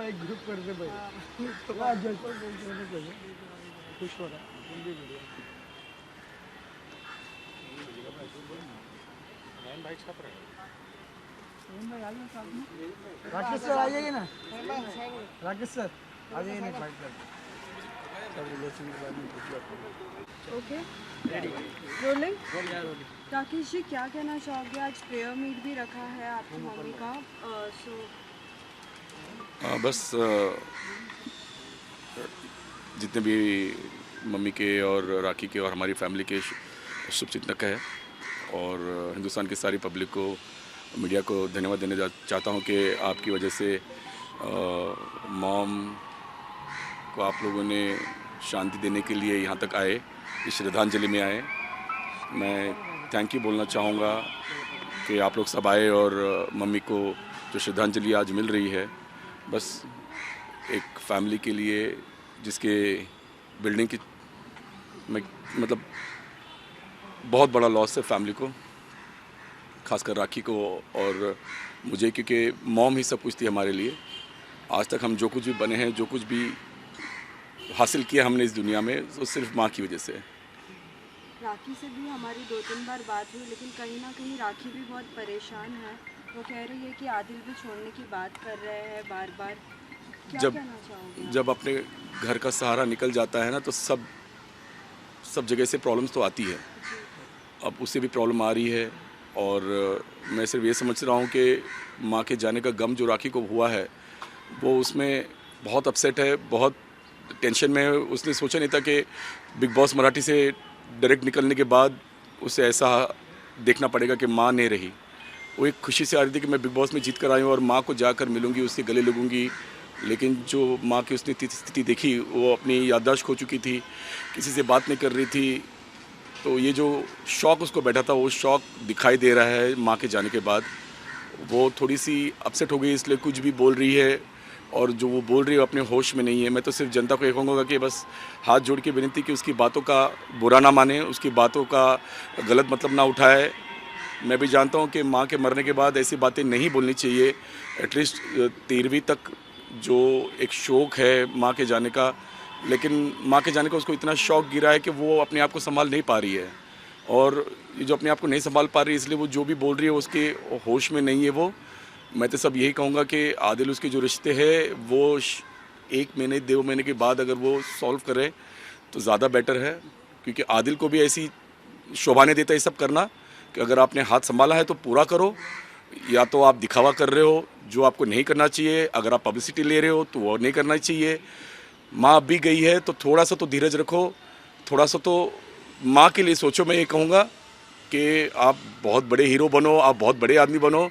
भाई ग्रुप कर दे भाई खुश हो रहा राकेश सर आ जाइए ना राकेश सर आ जाइए ना फाइट कर ओके रोलिंग। राकेश जी क्या कहना चाहोगे, आज प्रेयर मीट भी रखा है आपकी मम्मी का, बस जितने भी मम्मी के और राखी के और हमारी फैमिली के शुभचिंतक है और हिंदुस्तान की सारी पब्लिक को, मीडिया को धन्यवाद देने चाहता हूँ कि आपकी वजह से मॉम को आप लोगों ने शांति देने के लिए यहाँ तक आए, इस श्रद्धांजलि में आए। मैं थैंक यू बोलना चाहूँगा कि आप लोग सब आए और मम्मी को जो श्रद्धांजलि आज मिल रही है, बस एक फैमिली के लिए जिसके बिल्डिंग की मतलब बहुत बड़ा लॉस है फैमिली को, खासकर राखी को और मुझे, क्योंकि मॉम ही सब कुछ थी हमारे लिए। आज तक हम जो कुछ भी बने हैं, जो कुछ भी हासिल किया हमने इस दुनिया में, वो सिर्फ माँ की वजह से है। राखी से भी हमारी 2-3 बार बात हुई, लेकिन कहीं ना कहीं राखी भी बहुत परेशान है। वो कह रही है कि आदिल भी छोड़ने की बात कर रहे हैं बार बार। क्या कहना चाहोगे? जब अपने घर का सहारा निकल जाता है ना, तो सब जगह से प्रॉब्लम्स तो आती है। अब उससे भी प्रॉब्लम आ रही है और मैं सिर्फ ये समझ रहा हूँ कि माँ के जाने का गम जो राखी को हुआ है, वो उसमें बहुत अपसेट है, बहुत टेंशन में है। उसने सोचा नहीं था कि बिग बॉस मराठी से डायरेक्ट निकलने के बाद उसे ऐसा देखना पड़ेगा कि माँ नहीं रही। वो एक खुशी से आ रही थी कि मैं बिग बॉस में जीत कर आई हूँ और माँ को जाकर मिलूँगी, उसके गले लगूँगी, लेकिन जो माँ की उसने स्थिति देखी, वो अपनी याददाश्त खो चुकी थी, किसी से बात नहीं कर रही थी। तो ये जो शौक़ उसको बैठा था, वो शौक़ दिखाई दे रहा है माँ के जाने के बाद। वो थोड़ी सी अपसेट हो गई, इसलिए कुछ भी बोल रही है और जो वो बोल रही है अपने होश में नहीं है। मैं तो सिर्फ जनता को ये कहूँगा कि बस हाथ जोड़ के विनती कि उसकी बातों का बुरा ना माने, उसकी बातों का गलत मतलब ना उठाए। मैं भी जानता हूँ कि माँ के मरने के बाद ऐसी बातें नहीं बोलनी चाहिए। एटलीस्ट 13वीं तक जो एक शौक़ है माँ के जाने का, लेकिन माँ के जाने का उसको इतना शौक़ गिरा है कि वो अपने आप को संभाल नहीं पा रही है। और ये जो अपने आप को नहीं संभाल पा रही है, इसलिए वो जो भी बोल रही है उसके होश में नहीं है वो। मैं तो सब यही कहूँगा कि आदिल उसके जो रिश्ते हैं वो 1 महीने 2 महीने के बाद अगर वो सॉल्व करे तो ज़्यादा बेटर है, क्योंकि आदिल को भी ऐसी शोभा नहीं देता ये सब करना कि अगर आपने हाथ संभाला है तो पूरा करो, या तो आप दिखावा कर रहे हो जो आपको नहीं करना चाहिए। अगर आप पब्लिसिटी ले रहे हो तो वो नहीं करना चाहिए। माँ अब भी गई है तो थोड़ा सा तो धीरज रखो, थोड़ा सा तो माँ के लिए सोचो। मैं ये कहूँगा कि आप बहुत बड़े हीरो बनो, आप बहुत बड़े आदमी बनो,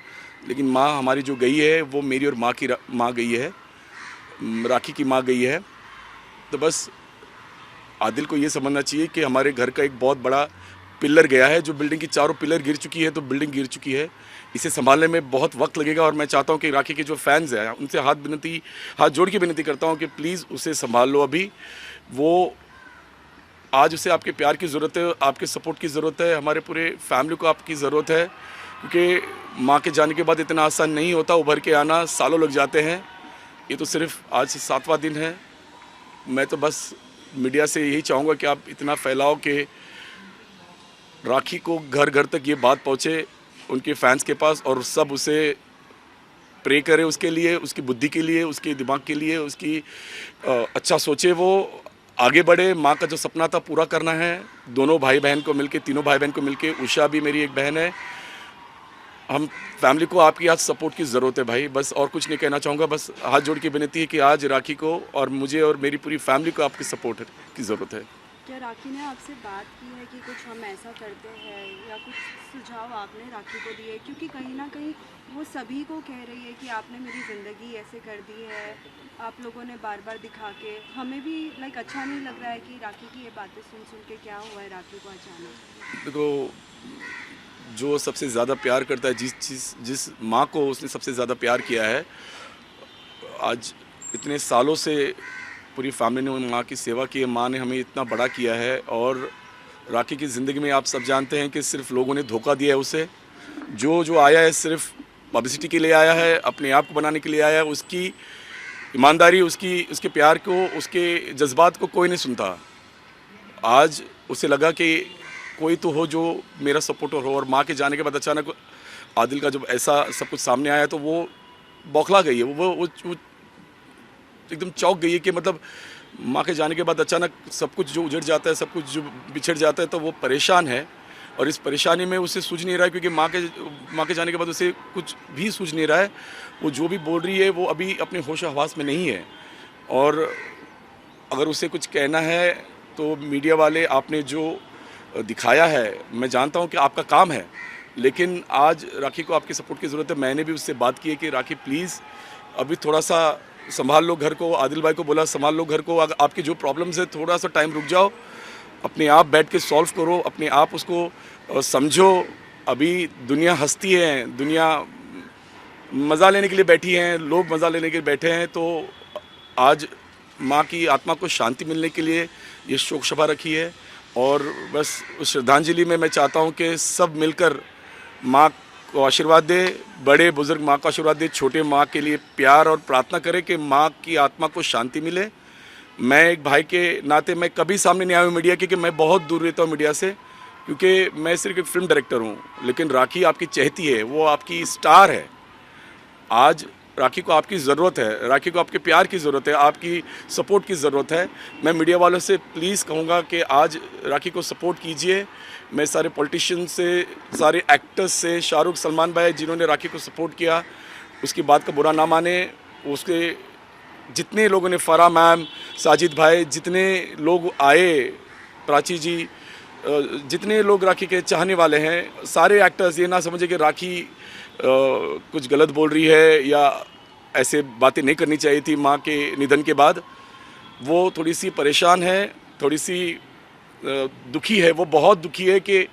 लेकिन माँ हमारी जो गई है वो मेरी और माँ की माँ गई है, राखी की माँ गई है। तो बस आदिल को ये समझना चाहिए कि हमारे घर का एक बहुत बड़ा पिलर गया है। जो बिल्डिंग की चारों पिलर गिर चुकी है, तो बिल्डिंग गिर चुकी है, इसे संभालने में बहुत वक्त लगेगा। और मैं चाहता हूँ कि राखी के जो फैंस हैं उनसे हाथ जोड़ के विनती करता हूँ कि प्लीज़ उसे संभाल लो। अभी वो आज उसे आपके प्यार की ज़रूरत है, आपके सपोर्ट की ज़रूरत है, हमारे पूरे फैमिली को आपकी ज़रूरत है, क्योंकि माँ के जाने के बाद इतना आसान नहीं होता, उभर के आना सालों लग जाते हैं। ये तो सिर्फ आज 7वां दिन है। मैं तो बस मीडिया से यही चाहूँगा कि आप इतना फैलाओ कि राखी को घर घर तक ये बात पहुँचे, उनके फैंस के पास, और सब उसे प्रे करें उसके लिए, उसकी बुद्धि के लिए, उसके दिमाग के लिए, उसकी अच्छा सोचे, वो आगे बढ़े। माँ का जो सपना था पूरा करना है। दोनों भाई बहन को मिलके, तीनों भाई बहन को मिलके, उषा भी मेरी एक बहन है। हम फैमिली को आपकी आज सपोर्ट की ज़रूरत है भाई, बस और कुछ नहीं कहना चाहूँगा। बस हाथ जोड़ के विनती है कि आज राखी को और मुझे और मेरी पूरी फैमिली को आपकी सपोर्ट की ज़रूरत है। क्या राखी ने आपसे बात की है कि कुछ हम ऐसा करते हैं, या कुछ सुझाव आपने राखी को दिए? क्योंकि कहीं ना कहीं वो सभी को कह रही है कि आपने मेरी ज़िंदगी ऐसे कर दी है, आप लोगों ने बार बार दिखा के। हमें भी अच्छा नहीं लग रहा है कि राखी की ये बातें सुन सुन के क्या हुआ है राखी को अचानक। देखो, जो सबसे ज़्यादा प्यार करता है, जिस माँ को उसने सबसे ज़्यादा प्यार किया है, आज इतने सालों से पूरी फैमिली ने माँ की सेवा की है। माँ ने हमें इतना बड़ा किया है, और राखी की ज़िंदगी में आप सब जानते हैं कि सिर्फ लोगों ने धोखा दिया है उसे। जो आया है सिर्फ पब्लिसिटी के लिए आया है, अपने आप को बनाने के लिए आया है। उसकी ईमानदारी, उसके प्यार को, उसके जज्बात को कोई नहीं सुनता। आज उसे लगा कि कोई तो हो जो मेरा सपोर्टर हो, और माँ के जाने के बाद अचानक आदिल का जब ऐसा सब कुछ सामने आया तो वो बौखला गई है, वो एकदम चौंक गई है कि मतलब माँ के जाने के बाद अचानक सब कुछ जो उजड़ जाता है, सब कुछ जो बिछड़ जाता है, तो वो परेशान है। और इस परेशानी में उसे सूझ नहीं रहा है, क्योंकि माँ के जाने के बाद उसे कुछ भी सूझ नहीं रहा है। वो जो भी बोल रही है वो अभी अपने होश हवास में नहीं है। और अगर उसे कुछ कहना है तो मीडिया वाले, आपने जो दिखाया है, मैं जानता हूँ कि आपका काम है, लेकिन आज राखी को आपकी सपोर्ट की ज़रूरत है। मैंने भी उससे बात की है कि राखी प्लीज़ अभी थोड़ा सा संभाल लो घर को। आदिल भाई को बोला संभाल लो घर को, अगर आपकी जो प्रॉब्लम्स है थोड़ा सा टाइम रुक जाओ, अपने आप बैठ के सॉल्व करो, अपने आप उसको समझो। अभी दुनिया हंसती है, दुनिया मज़ा लेने के लिए बैठी हैं, लोग मज़ा लेने के लिए बैठे हैं। तो आज माँ की आत्मा को शांति मिलने के लिए ये शोक सभा रखी है। और बस उस श्रद्धांजलि में मैं चाहता हूँ कि सब मिलकर माँ को आशीर्वाद दे, बड़े बुजुर्ग माँ को आशीर्वाद दे, छोटे माँ के लिए प्यार और प्रार्थना करें कि माँ की आत्मा को शांति मिले। मैं एक भाई के नाते मैं कभी सामने नहीं आया हूँ मीडिया के, कि मैं बहुत दूर रहता हूँ मीडिया से, क्योंकि मैं सिर्फ एक फिल्म डायरेक्टर हूँ। लेकिन राखी आपकी चहेती है, वो आपकी स्टार है। आज राखी को आपकी ज़रूरत है, राखी को आपके प्यार की ज़रूरत है, आपकी सपोर्ट की ज़रूरत है। मैं मीडिया वालों से प्लीज़ कहूँगा कि आज राखी को सपोर्ट कीजिए। मैं सारे पॉलिटिशियन से, सारे एक्टर्स से, शाहरुख, सलमान भाई जिन्होंने राखी को सपोर्ट किया, उसकी बात का बुरा ना माने। उसके जितने लोगों ने, फरा मैम, साजिद भाई, जितने लोग आए, प्राची जी, जितने लोग राखी के चाहने वाले हैं, सारे एक्टर्स, ये ना समझे कि राखी कुछ गलत बोल रही है या ऐसे बातें नहीं करनी चाहिए थी माँ के निधन के बाद। वो थोड़ी सी परेशान है, थोड़ी सी दुखी है। वो बहुत दुखी है कि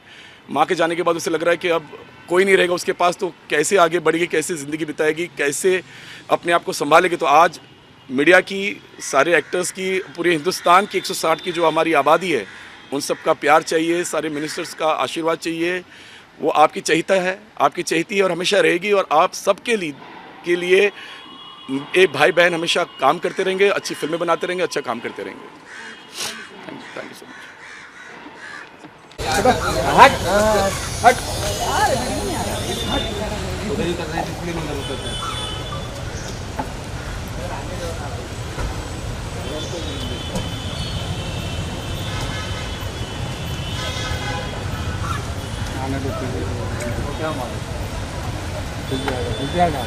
माँ के जाने के बाद उसे लग रहा है कि अब कोई नहीं रहेगा उसके पास, तो कैसे आगे बढ़ेगी, कैसे ज़िंदगी बिताएगी, कैसे अपने आप को संभालेगी। तो आज मीडिया की, सारे एक्टर्स की, पूरे हिंदुस्तान की 160 की जो हमारी आबादी है, उन सब का प्यार चाहिए, सारे मिनिस्टर्स का आशीर्वाद चाहिए। वो आपकी चहिता है, आपकी चहेती है और हमेशा रहेगी। और आप सबके लिए एक भाई बहन हमेशा काम करते रहेंगे, अच्छी फिल्में बनाते रहेंगे, अच्छा काम करते रहेंगे। थैंक यू सो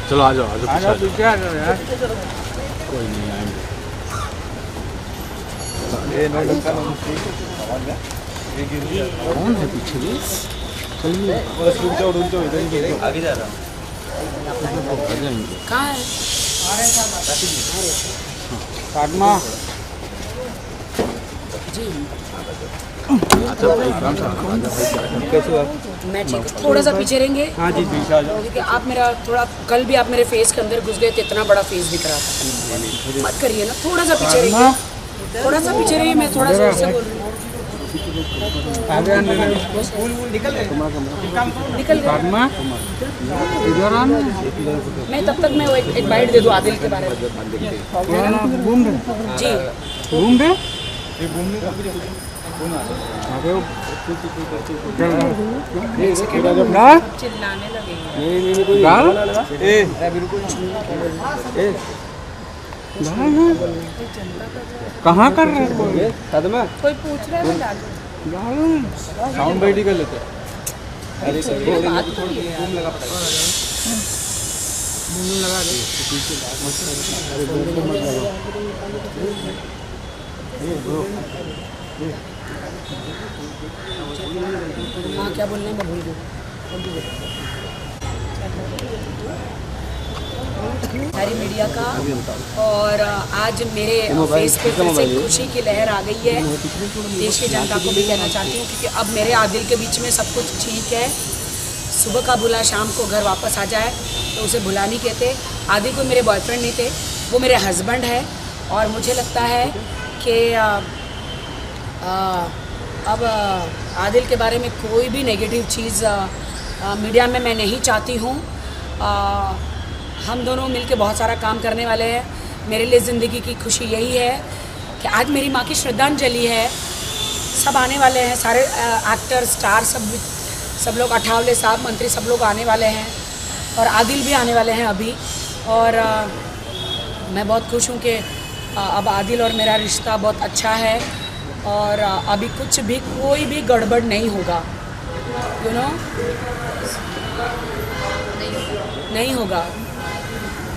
चलो आ जाओ पीछे आ जाओ यार। कोई नहीं आएंगे। कौन है पीछे? चलिए आगे जा रहा हूँ। आ जाएंगे। कहाँ है? काटमा जी कैसे हो? मैं ठीक हूँ। थोड़ा सा पीछे रहेंगे। हाँ जी पीछे आ जाओ। क्योंकि आप मेरा थोड़ा, कल भी आप मेरे फेस के अंदर घुस गए थे, इतना बड़ा फेस दिख रहा था। मत करिए ना, थोड़ा सा पीछे रहिए, थोड़ा सा पीछे रहिए। मैं थोड़ा सा उससे बोल रही हूँ। निकल गया। मैं तब तक मैं वो एक बाइट दे दूँ आदिल के बारे में। जी चिल्लाने लगे। कहाँ कर रहे हैं? कोई पूछ रहा है, मैं साउंड बाइट ही कर लेते हाँ क्या बोलना है मैं भूल गई। सारी मीडिया का, और आज मेरे फेस पे फिर से खुशी की लहर आ गई है। देश की जनता को भी कहना चाहती हूँ, क्योंकि अब मेरे आदिल के बीच में सब कुछ ठीक है। सुबह का भूला शाम को घर वापस आ जाए, तो उसे भुला नहीं कहते। आदिल कोई मेरे बॉयफ्रेंड नहीं थे, वो मेरे हस्बैंड है। और मुझे लगता है कि अब आदिल के बारे में कोई भी नेगेटिव चीज़ मीडिया में मैं नहीं चाहती हूँ। हम दोनों मिलके बहुत सारा काम करने वाले हैं। मेरे लिए ज़िंदगी की खुशी यही है कि आज मेरी माँ की श्रद्धांजलि है। सब आने वाले हैं, सारे एक्टर स्टार सब लोग, अठावले साहब, मंत्री सब लोग आने वाले हैं और आदिल भी आने वाले हैं अभी। और मैं बहुत खुश हूँ कि अब आदिल और मेरा रिश्ता बहुत अच्छा है और अभी कुछ भी कोई भी गड़बड़ नहीं होगा, यू नो, नहीं होगा।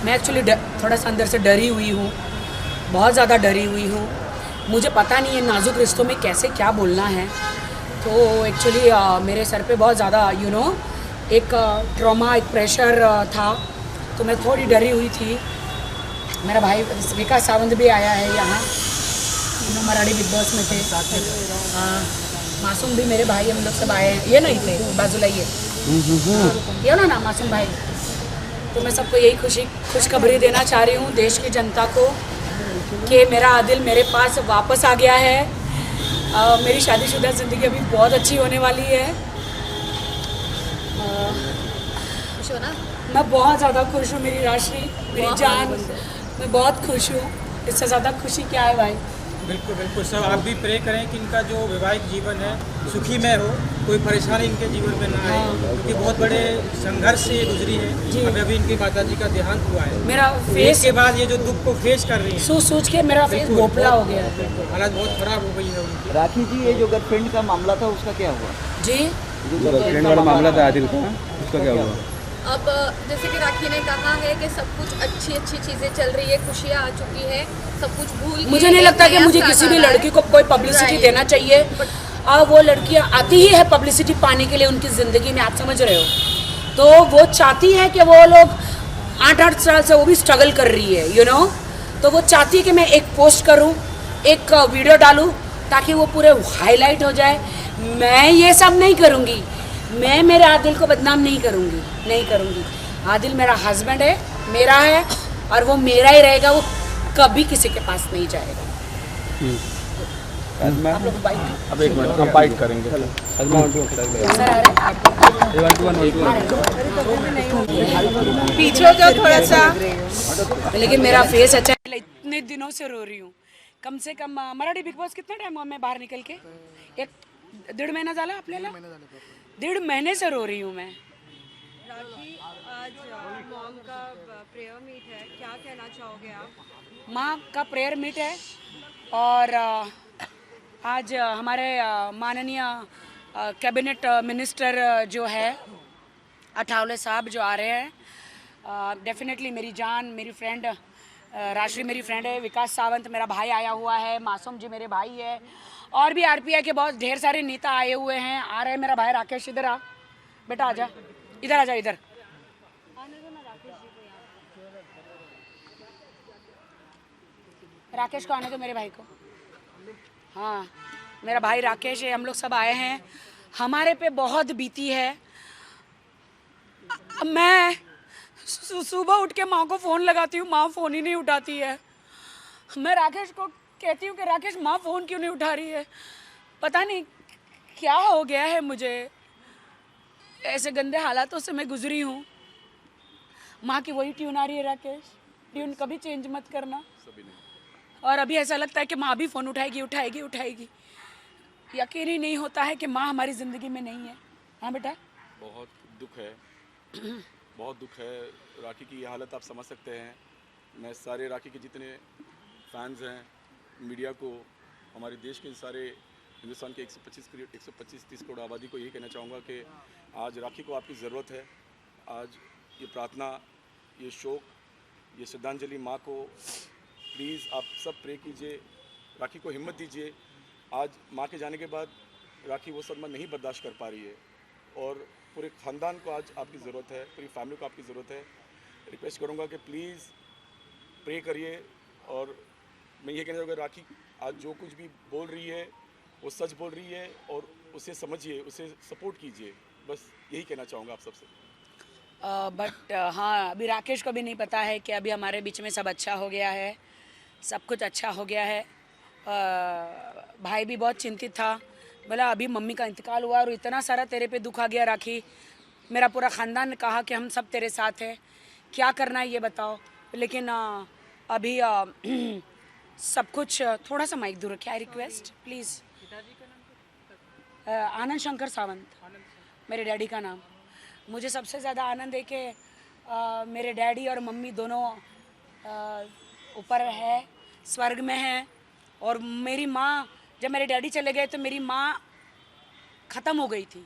मैं एक्चुअली थोड़ा सा अंदर से डरी हुई हूँ, बहुत ज़्यादा डरी हुई हूँ। मुझे पता नहीं है नाजुक रिश्तों में कैसे क्या बोलना है, तो एक्चुअली मेरे सर पे बहुत ज़्यादा यू नो एक ट्रॉमा, एक प्रेशर था, तो मैं थोड़ी डरी हुई थी। मेरा भाई विकास सावंत भी आया है यहाँ, मराठी बिग बॉस में थे। मासूम भी मेरे भाई, हम लोग सब आए हैं। ये नहीं थे, बाजूला ये ना मासूम भाई। तो मैं सबको यही खुशखबरी देना चाह रही हूँ देश की जनता को कि मेरा आदिल मेरे पास वापस आ गया है। मेरी शादीशुदा ज़िंदगी अभी बहुत अच्छी होने वाली है। खुश हो ना? मैं बहुत ज़्यादा खुश हूँ, मेरी राशि, मेरी जान, मैं बहुत खुश हूँ। इससे ज़्यादा खुशी क्या है भाई। बिल्कुल बिल्कुल सर, आप भी प्रे करें कि इनका जो वैवाहिक जीवन है सुखीमय हो, कोई परेशानी इनके जीवन में ना आए, क्योंकि बहुत बड़े संघर्ष से ये गुजरी है। अभी इनकी माता जी का देहांत हुआ है। मेरा फेस के बाद ये जो दुख को फेस कर रही है, सोच के मेरा फेस भोपला हो गया। हालत बहुत खराब हो गई है उनकी। राखी जी, ये जो गर्लफ्रेंड का मामला था उसका क्या हुआ? जी, जो गर्लफ्रेंड वाला मामला था आदिल का, उसका क्या हुआ? अब जैसे कि राखी ने कहा है कि सब कुछ अच्छी चीज़ें चल रही है, खुशियाँ आ चुकी है, सब कुछ भूल के मुझे नहीं लगता कि मुझे किसी भी लड़की को कोई पब्लिसिटी देना चाहिए। और वो लड़कियां आती ही है पब्लिसिटी पाने के लिए उनकी ज़िंदगी में, आप समझ रहे हो। तो वो चाहती है कि वो लोग 8-8 साल से वो भी स्ट्रगल कर रही है, यू नो। तो वो चाहती है कि मैं एक पोस्ट करूं, एक वीडियो डालूं, ताकि वो पूरे हाईलाइट हो जाए। मैं ये सब नहीं करूंगी, मैं मेरे आदिल को बदनाम नहीं करूंगी। आदिल मेरा हस्बैंड है, मेरा है और वो मेरा ही रहेगा, वो कभी किसी के पास नहीं जाएगा। आप लोग बाइक अब एक मिनट हम बाइट करेंगे। पीछे हो जाओ थोड़ा सा। लेकिन मेरा फेस अच्छा है। इतने दिनों से रो रही हूँ, कम से कम मराठी बिग बॉस कितना टाइम हुआ मैं बाहर निकल के? 1-1.5 महिना झाला आपल्याला? 1.5 महीने से रो रही हूँ मैं। राखी, आज मॉम का प्रेयर मीट है, क्या कहना चाहोगे आप? माँ का प्रेयर मीट है और आज हमारे माननीय कैबिनेट मिनिस्टर जो है अठावले साहब जो आ रहे हैं। डेफिनेटली मेरी जान, मेरी फ्रेंड राशि मेरी फ्रेंड है, विकास सावंत मेरा भाई आया हुआ है, मासूम जी मेरे भाई है, और भी आरपीआई के बहुत ढेर सारे नेता आए हुए हैं। आ रहे हैं मेरा भाई राकेश, इधर आ बेटा, आजा इधर, आजा इधर। राकेश को आने दो, मेरे भाई को। हाँ, मेरा भाई राकेश है, हम लोग सब आए हैं। हमारे पे बहुत बीती है। मैं सुबह उठ के माँ को फ़ोन लगाती हूँ, माँ फ़ोन ही नहीं उठाती है। मैं राकेश को कहती हूँ कि राकेश माँ फ़ोन क्यों नहीं उठा रही है, पता नहीं क्या हो गया है मुझे। ऐसे गंदे हालातों से मैं गुजरी हूँ। माँ की वही ट्यून आ रही है, राकेश ट्यून कभी चेंज मत करना। और अभी ऐसा लगता है कि माँ भी फ़ोन उठाएगी। यकीन ही नहीं होता है कि माँ हमारी ज़िंदगी में नहीं है। हाँ बेटा, बहुत दुख है, बहुत दुख है। राखी की ये हालत आप समझ सकते हैं। मैं सारे राखी के जितने फैंस हैं, मीडिया को, हमारे देश के सारे हिंदुस्तान के 125-130 करोड़ आबादी को यही कहना चाहूँगा कि आज राखी को आपकी ज़रूरत है। आज ये प्रार्थना, ये शोक, ये श्रद्धांजलि माँ को, प्लीज़ आप सब प्रे कीजिए, राखी को हिम्मत दीजिए। आज माँ के जाने के बाद राखी वो सदमा नहीं बर्दाश्त कर पा रही है और पूरे ख़ानदान को आज आपकी ज़रूरत है, पूरी फैमिली को आपकी ज़रूरत है। रिक्वेस्ट करूँगा कि प्लीज़ प्रे करिए। और मैं ये कहना चाहूँगा, राखी आज जो कुछ भी बोल रही है वो सच बोल रही है और उसे समझिए, उसे सपोर्ट कीजिए। बस यही कहना चाहूँगा आप सबसे। बट हाँ, अभी राकेश को भी नहीं पता है कि अभी हमारे बीच में सब अच्छा हो गया है, सब कुछ अच्छा हो गया है। भाई भी बहुत चिंतित था, बोला अभी मम्मी का इंतकाल हुआ और इतना सारा तेरे पे दुख आ गया राखी। मेरा पूरा ख़ानदान ने कहा कि हम सब तेरे साथ हैं, क्या करना है ये बताओ। लेकिन अभी सब कुछ थोड़ा सा माइक दूर रखिए, I request please. Anand Shankar Sawant मेरे डैडी का नाम। मुझे सबसे ज़्यादा आनंद है कि मेरे डैडी और मम्मी दोनों ऊपर है, स्वर्ग में है। और मेरी माँ, जब मेरे डैडी चले गए तो मेरी माँ ख़त्म हो गई थी।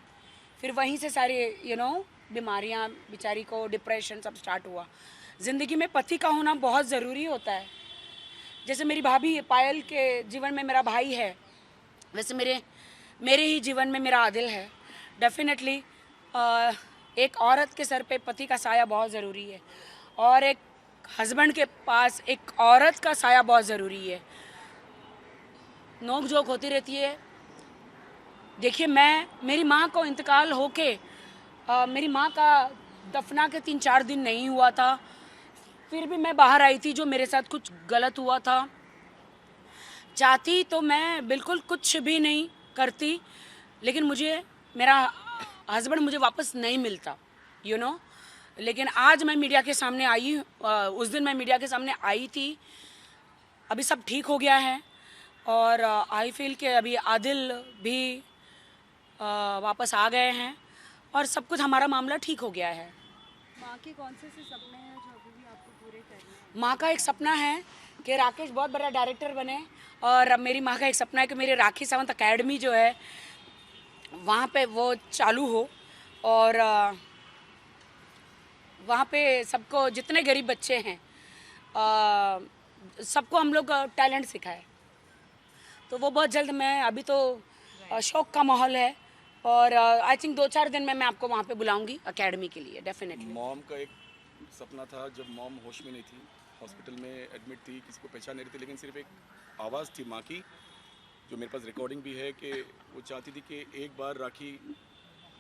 फिर वहीं से सारी बीमारियाँ, बेचारी को डिप्रेशन सब स्टार्ट हुआ। ज़िंदगी में पति का होना बहुत ज़रूरी होता है। जैसे मेरी भाभी पायल के जीवन में मेरा भाई है, वैसे मेरे ही जीवन में मेरा आदिल है। डेफिनेटली एक औरत के सर पे पति का साया बहुत ज़रूरी है, और एक हस्बैंड के पास एक औरत का साया बहुत ज़रूरी है। नोक झोंक होती रहती है। देखिए, मेरी माँ को इंतकाल होके मेरी माँ का दफना के 3-4 दिन नहीं हुआ था, फिर भी मैं बाहर आई थी। जो मेरे साथ कुछ गलत हुआ था, चाहती तो मैं बिल्कुल कुछ भी नहीं करती, लेकिन मेरा हस्बैंड मुझे वापस नहीं मिलता, लेकिन आज मैं मीडिया के सामने आई। उस दिन मैं मीडिया के सामने आई थी। अभी सब ठीक हो गया है, और आई फील कि अभी आदिल भी वापस आ गए हैं, और सब कुछ हमारा मामला ठीक हो गया है। माँ के कौन से सपने हैं जो अभी भी आपको पूरे करने हैं? माँ का एक सपना है कि राकेश बहुत बड़ा डायरेक्टर बने, और अब मेरी माँ का एक सपना है कि मेरे राखी सावंत अकेडमी जो है वहाँ पे वो चालू हो, और वहाँ पे सबको, जितने गरीब बच्चे हैं सबको हम लोग टैलेंट सिखाए। तो वो बहुत जल्द, मैं अभी तो शौक का माहौल है, और आई थिंक 2-4 दिन में मैं आपको वहाँ पे बुलाऊंगी अकेडमी के लिए, डेफिनेटली। मॉम का एक सपना था, जब मॉम होश में नहीं थी, हॉस्पिटल में एडमिट थी, किसी को पहचान नहीं रही थी, लेकिन सिर्फ एक आवाज़ थी माँ की, जो मेरे पास रिकॉर्डिंग भी है, कि वो चाहती थी कि एक बार राखी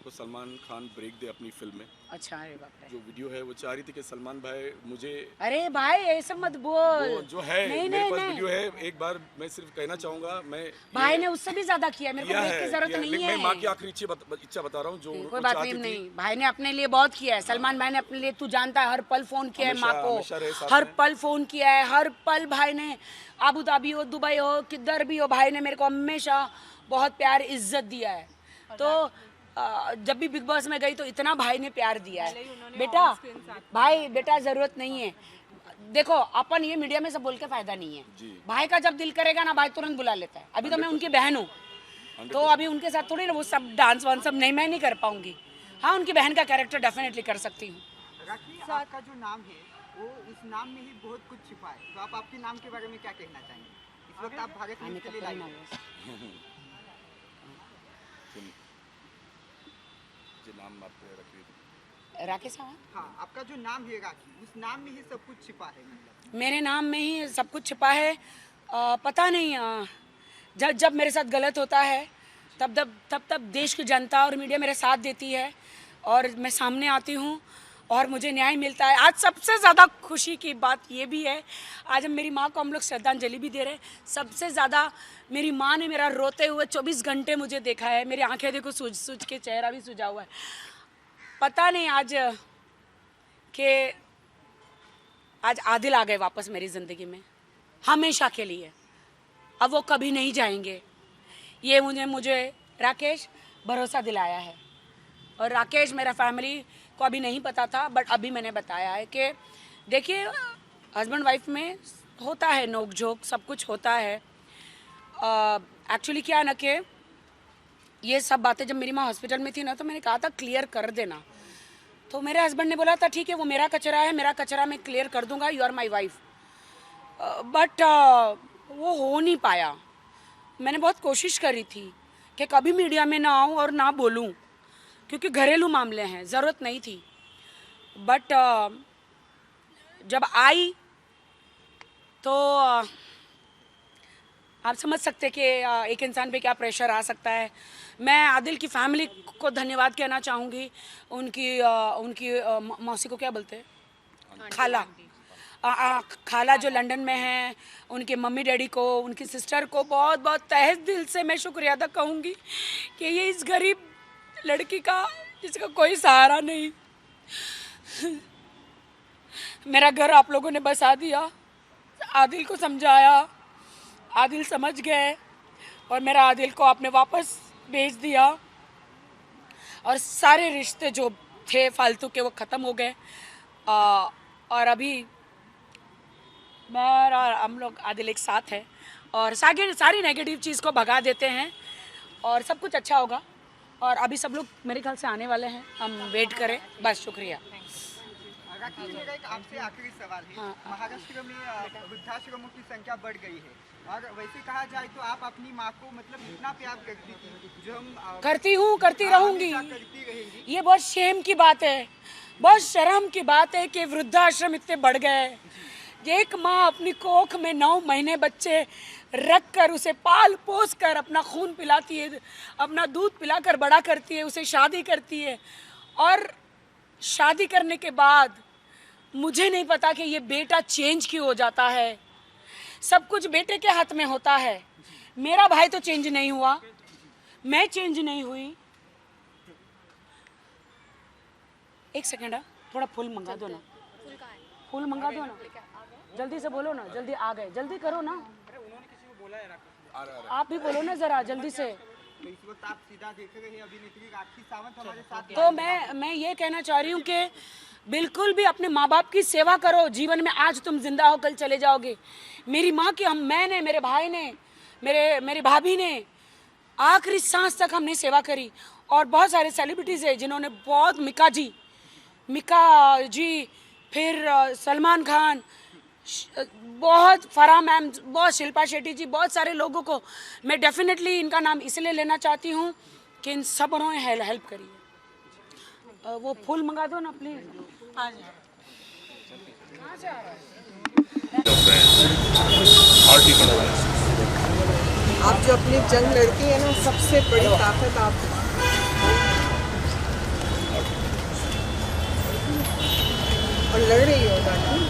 को सलमान खान ब्रेक दे अपनी फिल्म में। अच्छा, अरे बाप रे। जो वीडियो है वो चाह रही थी कि सलमान भाई मुझे, अरे भाई ऐसा मत बोल। वो जो है नहीं, मेरे नहीं, पास नहीं। वीडियो है, एक बार मैं सिर्फ कहना चाहूँगा, मैं भाई ने उससे भी ज्यादा किया, मेरे को किया ब्रेक है, की जरूरत किया है, नहीं लेकिन है। मैं माँ की आखिरी इच्छा बता रहा हूँ, जो कोई वो बात चाहती नहीं, थी। भाई ने अपने लिए बहुत किया है। सलमान भाई ने अपने लिए, तू जानता है, हर पल फोन किया है माँ हमेशा रहे को, साथ हर में। पल फोन किया है, हर पल भाई ने, अबू धाबी हो, दुबई हो, किधर भी हो, भाई ने मेरे को हमेशा बहुत प्यार इज्जत दिया है। तो जब भी बिग बॉस में गई तो इतना भाई ने प्यार दिया है। बेटा जरूरत नहीं है। देखो, अपन ये मीडिया में सब बोल के फायदा नहीं है। भाई का जब दिल करेगा ना, भाई तुरंत बुला लेता है। अभी तो मैं उनकी बहन हूँ, तो अभी उनके साथ थोड़ी ना वो सब डांस वांस सब नहीं, मैं नहीं कर पाऊंगी। हाँ, उनकी बहन का कैरेक्टर डेफिनेटली कर सकती हूँ। राखी, आपका जो नाम है वो उस नाम में ही बहुत कुछ छिपा है, तो आप आपके नाम के बारे में क्या कहना चाहेंगे? इस वक्त आप भारत न्यूज़ के लिए लाइव हैं। नाम आप रखिए, राकेश सावंत। हाँ, आपका जो नाम है राखी, उस नाम में ही सब कुछ छिपा है। मतलब मेरे नाम में ही सब कुछ छिपा है। पता नहीं, जब मेरे साथ गलत होता है तब देश की जनता और मीडिया मेरे साथ देती है, और मैं सामने आती हूँ और मुझे न्याय मिलता है। आज सबसे ज़्यादा खुशी की बात ये भी है, आज हम मेरी माँ को हम लोग श्रद्धांजलि भी दे रहे हैं। सबसे ज़्यादा मेरी माँ ने मेरा रोते हुए 24 घंटे मुझे देखा है। मेरी आंखें देखो, सूज के चेहरा भी सूजा हुआ है। पता नहीं आज आदिल आ गए वापस मेरी ज़िंदगी में, हमेशा के लिए। अब वो कभी नहीं जाएंगे, ये मुझे राकेश भरोसा दिलाया है। और राकेश, मेरा फैमिली को अभी नहीं पता था, बट अभी मैंने बताया है कि देखिए, हस्बैंड वाइफ में होता है नोक झोंक, सब कुछ होता है। एक्चुअली क्या ना कि ये सब बातें जब मेरी माँ हॉस्पिटल में थी ना, तो मैंने कहा था क्लियर कर देना। तो मेरे हस्बैंड ने बोला था ठीक है, वो मेरा कचरा है, मेरा कचरा मैं क्लियर कर दूंगा, you are my wife. But वो हो नहीं पाया। मैंने बहुत कोशिश करी थी कि कभी मीडिया में ना आऊँ और ना बोलूँ, क्योंकि घरेलू मामले हैं, ज़रूरत नहीं थी। बट जब आई तो आप समझ सकते कि एक इंसान पे क्या प्रेशर आ सकता है। मैं आदिल की फैमिली को धन्यवाद कहना चाहूँगी। उनकी मौसी को क्या बोलते हैं, खाला जो लंदन में है, उनके मम्मी डैडी को, उनकी सिस्टर को बहुत बहुत तहे दिल से मैं शुक्रिया अदा कहूँगी कि ये इस गरीब लड़की का, जिसका कोई सहारा नहीं, मेरा घर आप लोगों ने बसा दिया। आदिल को समझाया, आदिल समझ गए और मेरा आदिल को आपने वापस भेज दिया और सारे रिश्ते जो थे फालतू के वो ख़त्म हो गए। और अभी मैं और हम लोग आदिल एक साथ है और सारी नेगेटिव चीज़ को भगा देते हैं और सब कुछ अच्छा होगा। और अभी सब लोग मेरे ख्याल से आने वाले हैं, हम वेट करें बस। शुक्रिया। राखी जी, मेरा एक आपसे आखिरी सवाल है। हाँ। महाराष्ट्र में वृद्धाश्रमों की संख्या बढ़ गई है और वैसे कहा जाए तो आप अपनी माँ को मतलब इतना प्यार करती थी जो हम करती हूँ, करती रहूँगी। करती रहेंगी। ये बहुत शेम की बात है, बहुत शर्म की बात है कि वृद्धाश्रम इतने बढ़ गए। एक माँ अपनी कोख में 9 महीने बच्चे रख कर उसे पाल पोस कर अपना खून पिलाती है, अपना दूध पिलाकर बड़ा करती है, उसे शादी करती है और शादी करने के बाद मुझे नहीं पता कि ये बेटा चेंज क्यों हो जाता है। सब कुछ बेटे के हाथ में होता है। मेरा भाई तो चेंज नहीं हुआ, मैं चेंज नहीं हुई। एक सेकेंड, थोड़ा फूल मंगा दो ना, फूल मंगा दो ना, जल्दी से बोलो ना, जल्दी आ गए, जल्दी करो ना। आप भी बोलो ना जरा जल्दी से। तो इस वक्त आप सीधा देख रहे हैं अभिनेत्री राखी सावंत हमारे साथ। तो मैं ये कहना चाह रही हूँ कि बिल्कुल भी अपने माँ बाप की सेवा करो जीवन में। आज तुम जिंदा हो, कल चले जाओगे। मेरी माँ की मैंने, मेरे भाई ने, मेरी भाभी ने आखिरी सांस तक हमने सेवा करी। और बहुत सारे सेलिब्रिटीज़ हैं जिन्होंने बहुत, मिका जी, फिर सलमान खान, बहुत फराह मैम, बहुत शिल्पा शेट्टी जी, बहुत सारे लोगों को मैं डेफिनेटली इनका नाम इसलिए लेना चाहती हूँ कि इन सब उन्होंने हेल्प करी है। वो फूल मंगा दो ना प्लीज़। आ जाओ। कहाँ से आ रहा है? आप जो अपनी जंग लड़ती है ना, सबसे बड़ी ताकत आप और लड़ रही हो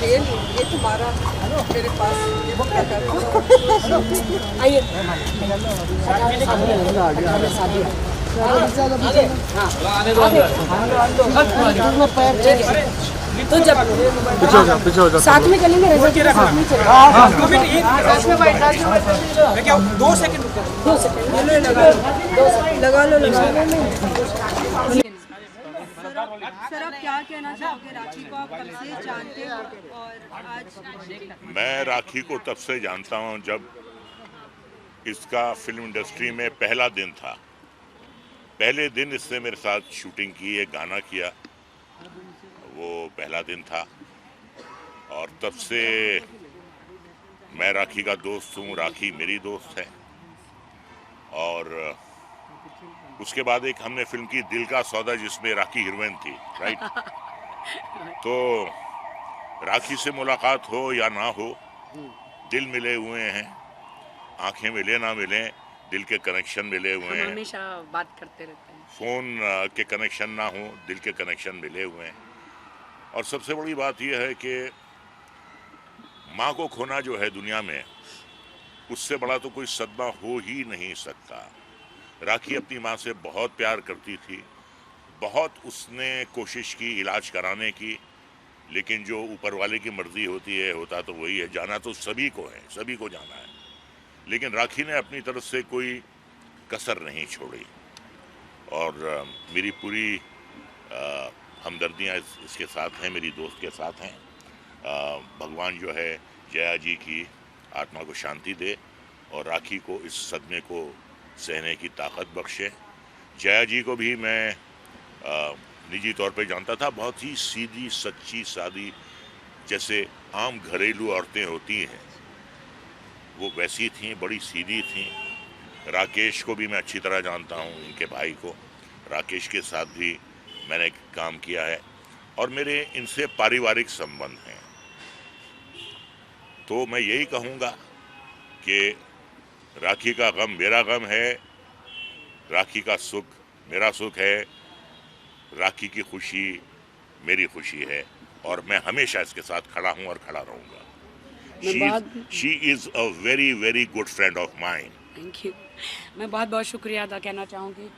रियली। ये तुम्हारा मेरे पास क्या कर रहा हूँ। आइए। तो जब पीछे साथ में चलेंगे, दो सेकंड लगा लो। सर, आप क्या कहना चाहोगे? राखी को आप कब से जानते हो और आज? मैं राखी को तब से जानता हूं जब इसका फिल्म इंडस्ट्री में पहला दिन था। पहले दिन इसने मेरे साथ शूटिंग की, एक गाना किया, वो पहला दिन था। और तब से मैं राखी का दोस्त हूँ, राखी मेरी दोस्त है। और उसके बाद एक हमने फिल्म की दिल का सौदा, जिसमें राखी हीरोइन थी, राइट। तो राखी से मुलाकात हो या ना हो, दिल मिले हुए हैं, आंखें मिले ना मिले, दिल के कनेक्शन मिले हुए हैं। हमेशा बात करते रहते हैं। फोन के कनेक्शन ना हो, दिल के कनेक्शन मिले हुए हैं। और सबसे बड़ी बात यह है कि माँ को खोना जो है दुनिया में, उससे बड़ा तो कोई सदमा हो ही नहीं सकता। राखी अपनी माँ से बहुत प्यार करती थी, बहुत उसने कोशिश की इलाज कराने की, लेकिन जो ऊपर वाले की मर्जी होती है, होता तो वही है। जाना तो सभी को है, सभी को जाना है, लेकिन राखी ने अपनी तरफ से कोई कसर नहीं छोड़ी। और मेरी पूरी हमदर्दियाँ इसके साथ हैं, मेरी दोस्त के साथ हैं। भगवान जो है जया जी की आत्मा को शांति दे और राखी को इस सदमे को सहने की ताकत बख्शे। जया जी को भी मैं निजी तौर पे जानता था, बहुत ही सीधी सच्ची सादी, जैसे आम घरेलू औरतें होती हैं वो वैसी थीं, बड़ी सीधी थीं। राकेश को भी मैं अच्छी तरह जानता हूँ, उनके भाई को। राकेश के साथ भी मैंने काम किया है और मेरे इनसे पारिवारिक संबंध हैं। तो मैं यही कहूँगा कि राखी का गम मेरा गम है, राखी का सुख मेरा सुख है, राखी की खुशी मेरी खुशी है और मैं हमेशा इसके साथ खड़ा हूँ और खड़ा रहूँगा। She is a very very good friend of mine. Thank you. मैं बहुत बहुत शुक्रिया अदा कहना चाहूँगी।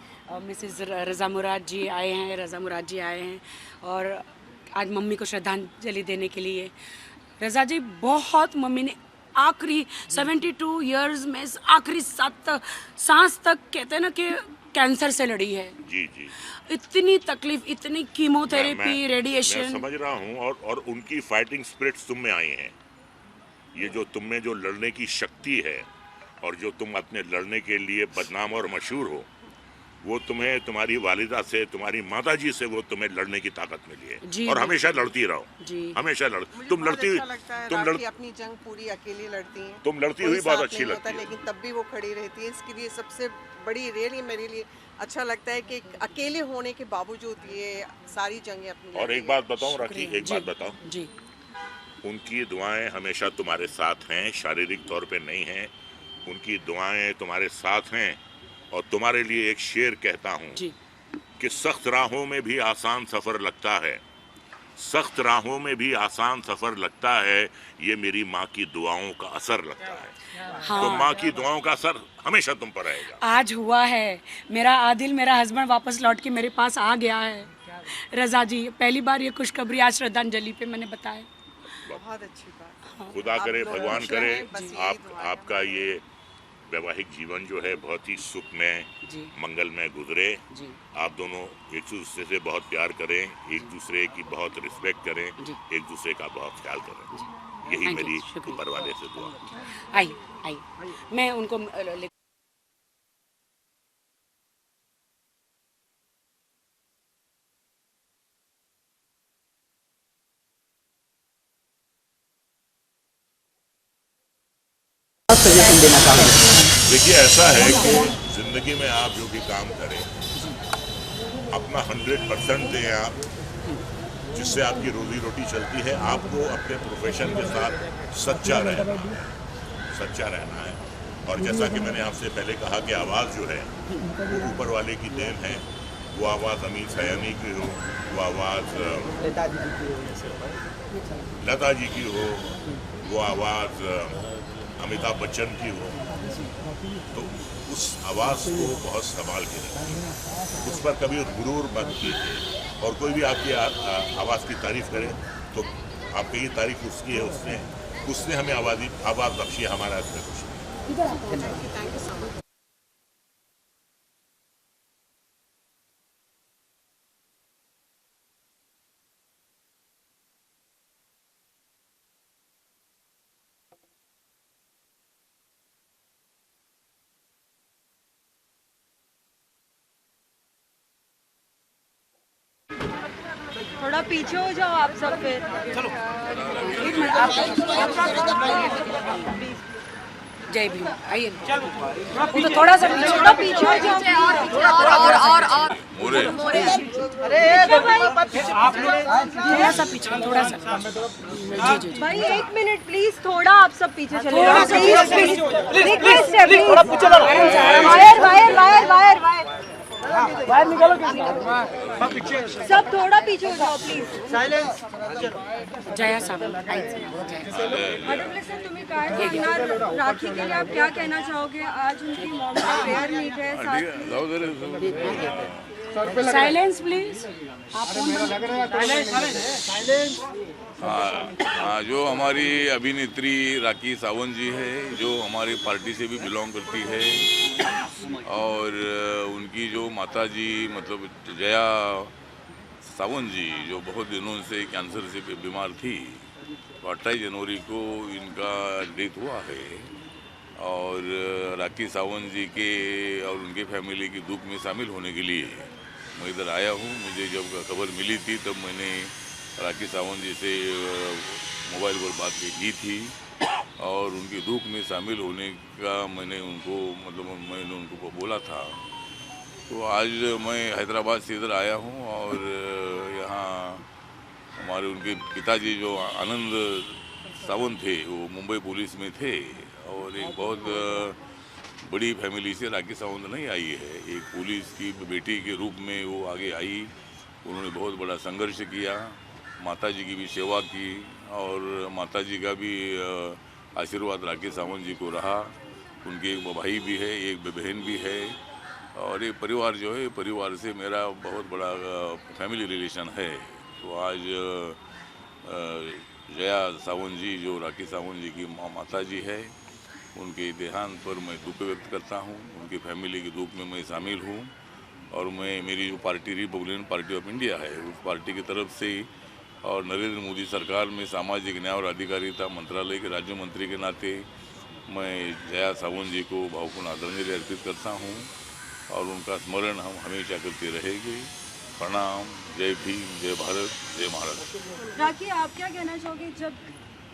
मिसेस रज़ा मुराद जी आए हैं, रज़ा मुराद जी आए हैं और आज मम्मी को श्रद्धांजलि देने के लिए। रज़ा जी बहुत, मम्मी ने आखिरी 72 इयर्स में आखिरी सांस तक कहते हैं ना कि कैंसर से लड़ी है। जी जी, इतनी तकलीफ, इतनी कीमोथेरेपी, मैं रेडिएशन। समझ रहा हूँ, और उनकी फाइटिंग स्पिरिट्स तुम में आई हैं। ये जो तुम में जो लड़ने की शक्ति है और जो तुम अपने लड़ने के लिए बदनाम और मशहूर हो, वो तुम्हें तुम्हारी वालिदा से, तुम्हारी माताजी से वो तुम्हें लड़ने की ताकत मिली है। और हमेशा लड़ती रहो जी, हमेशा तुम लड़ती हुई, अपनी जंग पूरी अकेली लड़ती हैं। तुम लड़ती हुई बहुत अच्छी लगती है, लेकिन तब भी वो खड़ी रहती है। इसके लिए सबसे बड़ी रियली मेरे लिए अच्छा लगता है कि अकेले होने के बावजूद ये सारी जंगें अपनी। और एक बात बताऊं राखी, एक बात बताऊं जी, उनकी दुआएं हमेशा तुम्हारे साथ हैं, शारीरिक तौर पे नहीं हैं। उनकी दुआएं तुम्हारे साथ हैं। और तुम्हारे लिए एक शेर कहता हूँ कि सख्त राहों में भी आसान सफ़र लगता है, सख्त राहों में भी आसान सफ़र लगता है, ये मेरी माँ की दुआओं का असर लगता है। हाँ। तो माँ की दुआओं का असर हमेशा तुम पर रहेगा। आज हुआ है, मेरा आदिल, मेरा हस्बैंड वापस लौट के मेरे पास आ गया है। रजा जी, पहली बार ये खुशखबरी आज श्रद्धांजलि पे मैंने बताया। बहुत अच्छी बात। खुदा करे, भगवान करे आपका ये वैवाहिक जीवन जो है बहुत ही सुखमय, मंगलमय गुजरे। आप दोनों एक दूसरे से बहुत प्यार करें, एक दूसरे की बहुत रिस्पेक्ट करें, एक दूसरे का बहुत ख्याल करें। यही मेरी ऊपर वाले से दुआ। आई मैं उनको सजेशन देना चाहूँगा। देखिए, ऐसा है कि ज़िंदगी में आप जो भी काम करें अपना 100% दें आप, जिससे आपकी रोजी रोटी चलती है। आपको अपने प्रोफेशन के साथ सच्चा रहना है। और जैसा कि मैंने आपसे पहले कहा कि आवाज़ जो है वो ऊपर वाले की देन है। वो आवाज़ अमीर सयानी की हो, वो आवाज़ लता जी की हो, वो आवाज़ अमिताभ बच्चन की हो, तो उस आवाज़ को बहुत संभाल के रखिए, उस पर कभी गुरूर मत कीजिए। और कोई भी आपकी आवाज़ की तारीफ़ करे तो आप कहिए तारीफ़ उसकी है, उसने हमें आवाज़ बख्शी है, हमारा इसमें कुछ नहीं। थोड़ा पीछे हो जाओ आप सब फिर। चलो एक मिनट, आप जय भीम, आइए तो थोड़ा सा पीछे हो जाओ। और थोड़ा सा पीछे, थोड़ा सा जी। भाई एक मिनट प्लीज, थोड़ा आप सब पीछे चले जाओ प्लीज। वायर बाहर निकालो, सब थोड़ा पीछे हो जाओ प्लीज। साइलेंस। जया साहब, सर तुम्हें कहा राखी के लिए आप क्या कहना चाहोगे? आज उनकी मॉम का प्रेयर मीट है साथ। Silence please. हाँ, जो हमारी अभिनेत्री राखी सावंत जी है, जो हमारी पार्टी से भी बिलोंग करती है, और उनकी जो माता जी मतलब जया सावंत जी, जो बहुत दिनों से कैंसर से बीमार थी, 28 जनवरी को इनका डेथ हुआ है। और राखी सावंत जी के और उनके फैमिली की दुख में शामिल होने के लिए मैं इधर आया हूँ। मुझे जब खबर मिली थी तब मैंने राखी सावंत जी से मोबाइल पर बात की थी और उनके दुख में शामिल होने का मैंने उनको बोला था। तो आज मैं हैदराबाद से इधर आया हूँ और यहाँ हमारे उनके पिताजी जो आनंद सावंत थे वो मुंबई पुलिस में थे और एक बहुत बड़ी फैमिली से राखी सावंत नहीं आई है। एक पुलिस की बेटी के रूप में वो आगे आई। उन्होंने बहुत बड़ा संघर्ष किया, माताजी की भी सेवा की और माताजी का भी आशीर्वाद राखी सावंत जी को रहा। उनके एक भाई भी है, एक बहन भी है और ये परिवार जो है, परिवार से मेरा बहुत बड़ा फैमिली रिलेशन है। तो आज जया सावंत जी, जो राखी सावंत जी की माता जी है, उनके देहांत पर मैं दुख व्यक्त करता हूँ। उनकी फैमिली के दुख में मैं शामिल हूँ और मेरी जो party Republican party of India है, उस पार्टी की तरफ से और नरेंद्र मोदी सरकार में सामाजिक न्याय और अधिकारिता मंत्रालय के राज्य मंत्री के नाते मैं जया सावंत जी को भावपूर्ण आदरांजलि अर्पित करता हूँ और उनका स्मरण हम हमेशा करते रहेंगे। प्रणाम। जय भीम, जय भारत, जय महाराष्ट्र। राखी, आप क्या कहना चाहोगे, जब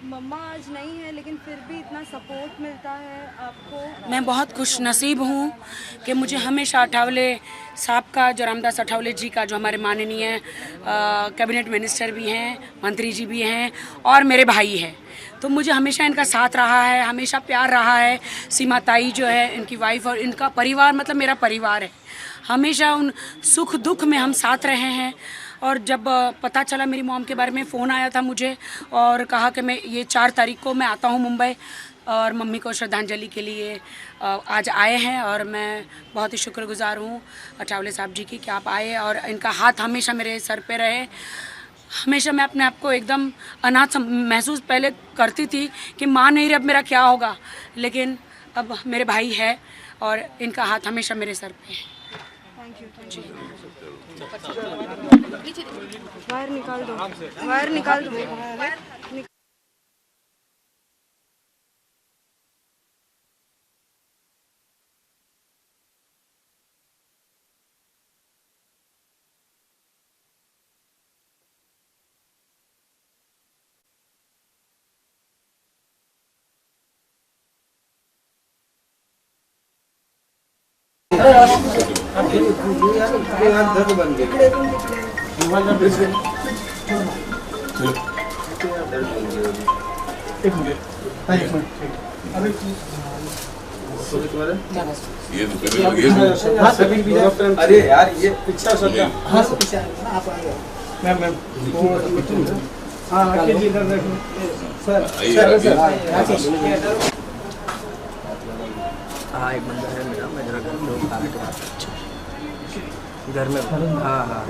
मम्मा आज नहीं है लेकिन फिर भी इतना सपोर्ट मिलता है आपको? मैं बहुत खुश नसीब हूँ कि मुझे हमेशा अठावले साहब का, जो रामदास अठावले जी का, जो हमारे माननीय कैबिनेट मिनिस्टर भी हैं, मंत्री जी भी हैं और मेरे भाई हैं, तो मुझे हमेशा इनका साथ रहा है, हमेशा प्यार रहा है। सीमा ताई जो है, इनकी वाइफ, और इनका परिवार मतलब मेरा परिवार है। हमेशा उन सुख दुख में हम साथ रहे हैं। और जब पता चला, मेरी मॉम के बारे में फ़ोन आया था मुझे और कहा कि मैं ये 4 तारीख को मैं आता हूँ मुंबई और मम्मी को श्रद्धांजलि के लिए आज आए हैं, और मैं बहुत ही शुक्रगुजार हूँ अठावले साहब जी की कि आप आए और इनका हाथ हमेशा मेरे सर पे रहे। हमेशा मैं अपने आप को एकदम अनाथ महसूस पहले करती थी कि माँ नहीं रही, अब मेरा क्या होगा, लेकिन अब मेरे भाई है और इनका हाथ हमेशा मेरे सर पे है। Thank you. बाहर निकाल दो, बाहर निकाल दो। अरे यार, ये पीछे आप मैम हाँ, एक बंदा है मेरा, मैं जरा घर में घर में हाँ हाँ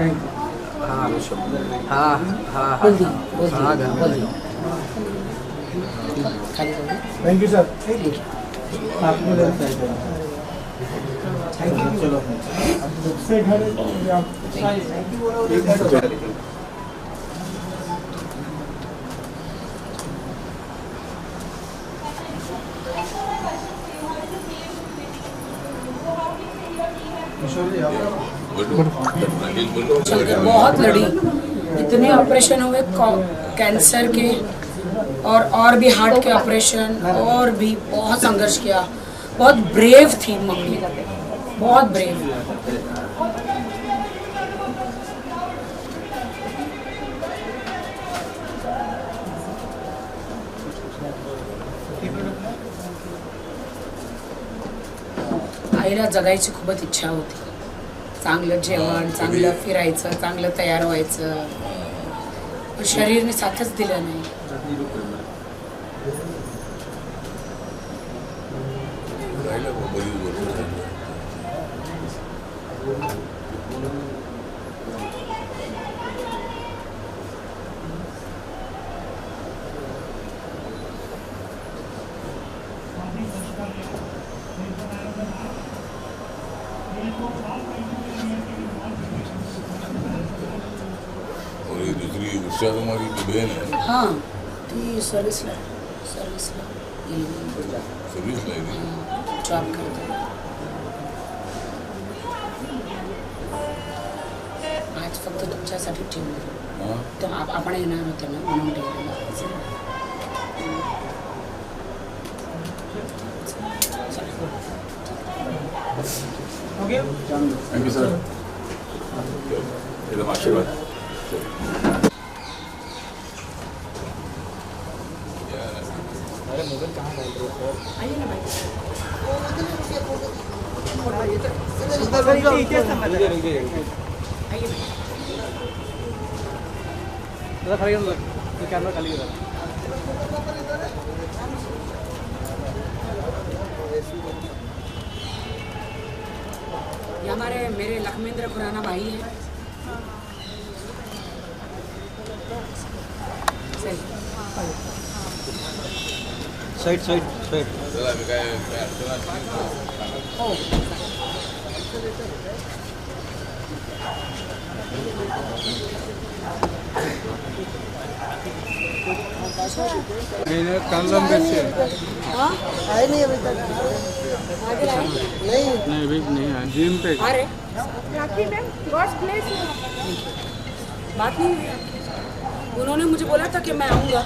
हाँ हाँ हाँ हाँ घर में। Thank you sir. आपको चलो से घर बहुत लड़ी, इतने ऑपरेशन हुए कैंसर के और भी हार्ट के ऑपरेशन, और भी बहुत संघर्ष किया। बहुत ब्रेव थी मम्मी, बहुत ब्रेव। आईला जगायची खूपच इच्छा होती, चांगलं जेवण, चांगलं फिरायचं, चांगलं तयार व्हायचं, पण शरीरने साथच दिलं नाही। और ये दूसरी उषा तुम्हारी की बहन है? हाँ, ती सर्विसला जॉब करते। आज फक्त तुमच्यासाठी ठेवलं, तर आपण येणार होतो ना म्हणून ठेवलं। थैंक यू सर, एकदम आशीर्वाद। आइए ना भाई। कैमरा खाली करा। ये हमारे मेरे लखमेंद्र खुराना भाई हैं। सही। साइड साइड साइड आए नहीं अभी तक नहीं अभी नहीं आया जिम पे बात नहीं हुई। उन्होंने मुझे बोला था कि मैं आऊँगा।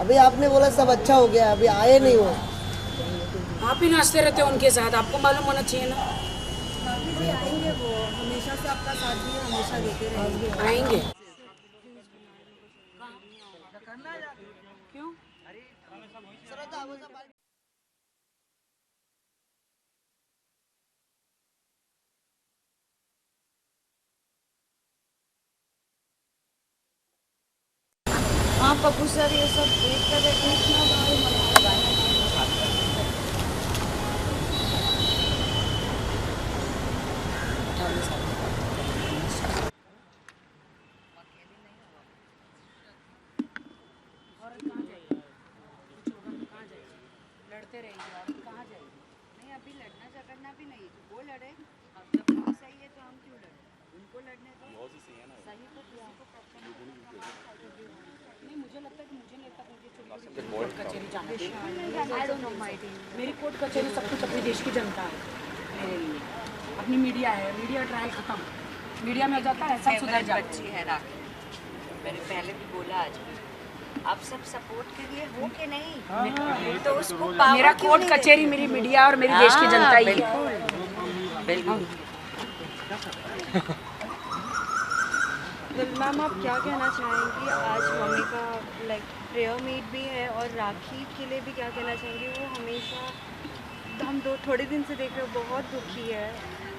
अभी आपने बोला सब अच्छा हो गया, अभी आए नहीं हो। आप ही नाचते रहते हो उनके साथ, आपको मालूम होना चाहिए ना। आएंगे वो, हमेशा से आपका साथ दिए, हमेशा देते रहेंगे। आएंगे। क्यों? हाँ पप्पू सर, ये सब देख कर इतना भाई मना लड़ते रहेंगे और कहाँ जाएंगे? नहीं, अभी लड़ना झगड़ना भी नहीं, वो लड़े, अब जब वो सही है तो हम क्यों लड़े? उनको लड़ने दो। सही तो किसी को नहीं, मुझे लगता है कि मुझे नहीं लगता मुझे कोर्ट कचहरी जाना चाहिए। मेरी कोर्ट कचहरी सब कुछ अपने देश की जनता है मेरे लिए। अपनी मीडिया है, मीडिया ट्रायल खत्म, मीडिया में हो जाता है सब सुधर जाता है। अच्छी है राखी, मैंने पहले भी बोला, आज भी आप सब सपोर्ट के लिए हो कि नहीं, तो उसको मेरा कोर्ट कचहरी मेरी मीडिया और मेरी देश की जनता ही है। बिल्कुल। मैम, आप क्या कहना चाहेंगी? आज मम्मी का लाइक प्रेयर मीट भी है और राखी के लिए भी क्या कहना चाहेंगी? वो हमेशा हम थोड़े दिन से देख रहे हो, बहुत दुखी है।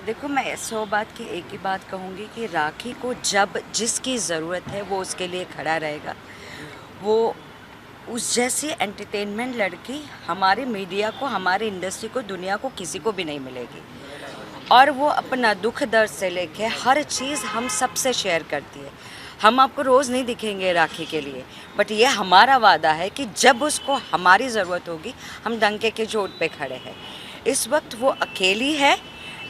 देखो, मैं 100 बात की एक ही बात कहूँगी कि राखी को जब जिसकी ज़रूरत है वो उसके लिए खड़ा रहेगा। वो उस जैसी एंटरटेनमेंट लड़की हमारे मीडिया को, हमारे इंडस्ट्री को, दुनिया को किसी को भी नहीं मिलेगी। और वो अपना दुख दर्द से लेके हर चीज़ हम सबसे शेयर करती है। हम आपको रोज़ नहीं दिखेंगे राखी के लिए, बट ये हमारा वादा है कि जब उसको हमारी ज़रूरत होगी हम डंके के चोट पे खड़े हैं। इस वक्त वो अकेली है,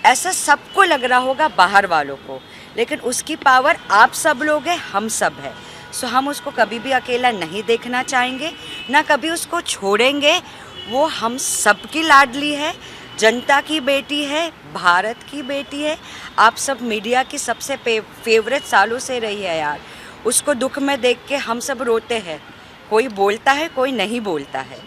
ऐसा सबको लग रहा होगा बाहर वालों को, लेकिन उसकी पावर आप सब लोग हैं, हम सब हैं। सो हम उसको कभी भी अकेला नहीं देखना चाहेंगे, ना कभी उसको छोड़ेंगे। वो हम सबकी लाडली है, जनता की बेटी है, भारत की बेटी है। आप सब मीडिया की सबसे फेवरेट सालों से रही है यार। उसको दुख में देख के हम सब रोते हैं, कोई बोलता है कोई नहीं बोलता है,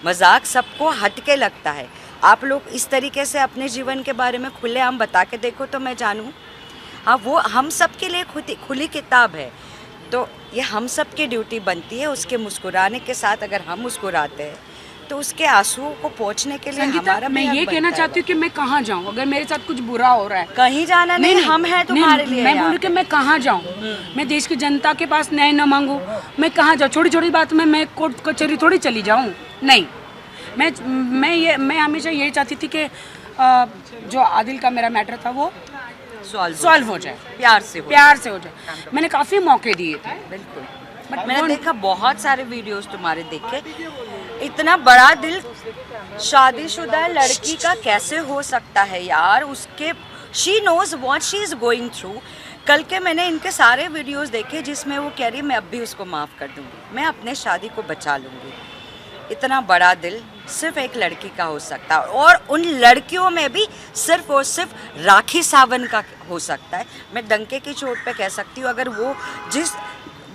मजाक सबको हट के लगता है। आप लोग इस तरीके से अपने जीवन के बारे में खुलेआम बता के देखो तो मैं जानूँ। हाँ, वो हम सब के लिए खुली किताब है, तो ये हम सब की ड्यूटी बनती है। उसके मुस्कुराने के साथ अगर हम मुस्कुराते हैं तो उसके आंसुओं को पहुंचने के लिए हमारा मैं ये कहना चाहती हूँ कि मैं कहाँ जाऊँ अगर मेरे साथ कुछ बुरा हो रहा है। कहीं जाना नहीं, हम हैं तुम्हारे लिए। मैं बोलूँ कि मैं कहाँ जाऊँ, मैं देश की जनता के पास न्याय न मांगूँ, मैं कहाँ जाऊँ? छोटी छोटी बात में मैं कोर्ट कचहरी थोड़ी चली जाऊँ। नहीं, मैं हमेशा यही चाहती थी कि जो आदिल का मेरा मैटर था वो सॉल्व हो जाए, प्यार से हो जाए। मैंने काफ़ी मौके दिए थे। बिल्कुल, बट मैंने देखा बहुत सारे वीडियोस तुम्हारे देखे। इतना बड़ा दिल शादीशुदा लड़की का कैसे हो सकता है यार? उसके she knows what she is going through. कल के मैंने इनके सारे वीडियोस देखे जिसमें वो कह रही मैं अब भी उसको माफ़ कर दूँगी, मैं अपने शादी को बचा लूँगी। इतना बड़ा दिल सिर्फ एक लड़की का हो सकता है, और उन लड़कियों में भी सिर्फ और सिर्फ राखी सावंत का हो सकता है। मैं डंके की चोट पे कह सकती हूँ, अगर वो जिस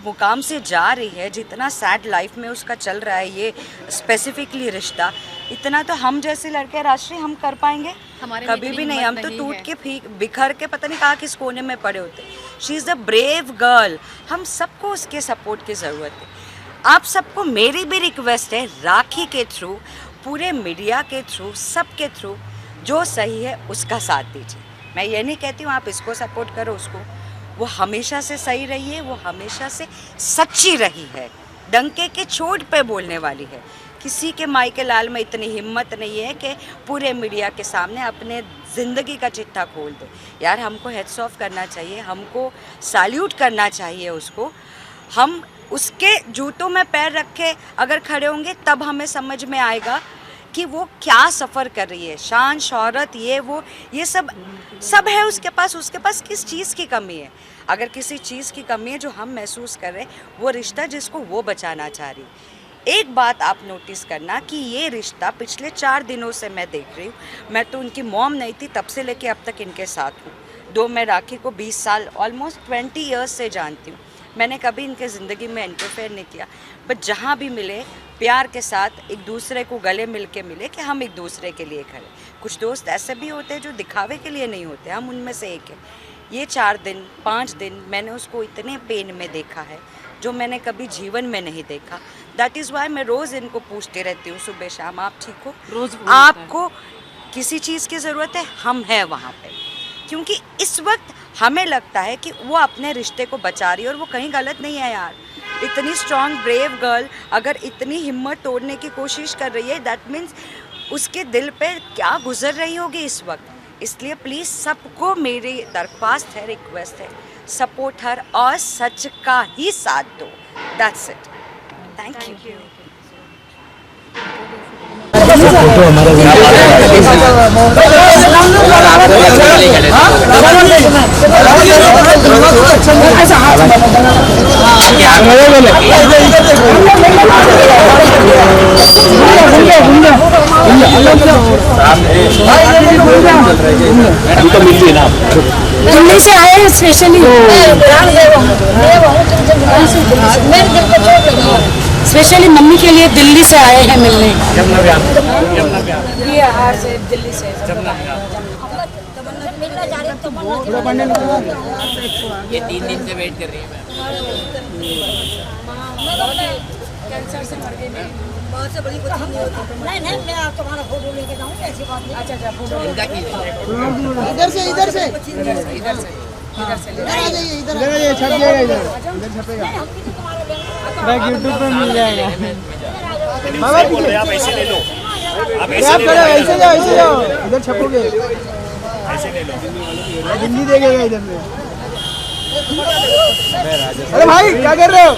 मुकाम से जा रही है, जितना सैड लाइफ में उसका चल रहा है ये स्पेसिफिकली रिश्ता, इतना तो हम जैसे लड़के राष्ट्रीय हम कर पाएंगे कभी भी नहीं। हम तो टूट के बिखर के पता नहीं कहाँ किस कोने में पड़े होते। She is a brave girl. हम सबको उसके सपोर्ट की ज़रूरत है। आप सबको मेरी भी रिक्वेस्ट है, राखी के थ्रू, पूरे मीडिया के थ्रू, सबके थ्रू जो सही है उसका साथ दीजिए। मैं ये नहीं कहती हूँ आप इसको सपोर्ट करो उसको, वो हमेशा से सही रही है, वो हमेशा से सच्ची रही है, डंके के चोट पे बोलने वाली है। किसी के माई के लाल में इतनी हिम्मत नहीं है कि पूरे मीडिया के सामने अपने ज़िंदगी का चिट्ठा खोल दे। यार हमको हेड्स ऑफ करना चाहिए, हमको सैल्यूट करना चाहिए उसको। हम उसके जूतों में पैर रखे अगर खड़े होंगे तब हमें समझ में आएगा कि वो क्या सफ़र कर रही है। शान शौहरत ये सब है उसके पास किस चीज़ की कमी है। अगर किसी चीज़ की कमी है जो हम महसूस कर रहे हैं, वो रिश्ता जिसको वो बचाना चाह रही। एक बात आप नोटिस करना कि ये रिश्ता पिछले 4 दिनों से मैं देख रही हूँ। मैं तो उनकी मॉम नहीं थी तब से लेके अब तक इनके साथ हूँ। मैं राखी को 20 साल ऑलमोस्ट 20 ईयर्स से जानती हूँ। मैंने कभी इनके ज़िंदगी में इंटरफेयर नहीं किया, बट जहाँ भी मिले प्यार के साथ एक दूसरे को गले मिल के मिले कि हम एक दूसरे के लिए खड़े। कुछ दोस्त ऐसे भी होते हैं जो दिखावे के लिए नहीं होते, हम उनमें से एक है। ये 4 दिन 5 दिन मैंने उसको इतने पेन में देखा है जो मैंने कभी जीवन में नहीं देखा। दैट इज़ वाई मैं रोज़ इनको पूछती रहती हूँ सुबह शाम, आप ठीक हो, रोज़ आपको किसी चीज़ की ज़रूरत है, हम हैं वहाँ पे। क्योंकि इस वक्त हमें लगता है कि वो अपने रिश्ते को बचा रही है और वो कहीं गलत नहीं है यार। इतनी स्ट्रॉन्ग ब्रेव गर्ल अगर इतनी हिम्मत तोड़ने की कोशिश कर रही है, दैट मीन्स उसके दिल पे क्या गुजर रही होगी इस वक्त। इसलिए प्लीज़ सबको मेरी दरख्वास्त है, रिक्वेस्ट है, सपोर्ट हर और सच का ही साथ दो। That's it, thank you. Delhi से आए हैं स्पेशली, स्पेशली मम्मी के लिए दिल्ली से आए हैं मिलने। ये हार से दिल्ली से ये 3 दिन से वेट कर रही है। कैंसर से मर गई। बहुत से बड़ी कुछ नहीं, मैं आप तुम्हारा फोटो लेके जाऊंगी, ऐसी बात नहीं। अच्छा फोटो इधर से इधर से इधर छप जाएगा, इधर छपेगा, यूट्यूब पे मिल जाएगा। आप ऐसे ले लो, आप ऐसे जाओ, इधर छपोगे, ऐसे ले लो, हिंदी देखेगा इधर से। अरे भाई क्या कर रहे हो?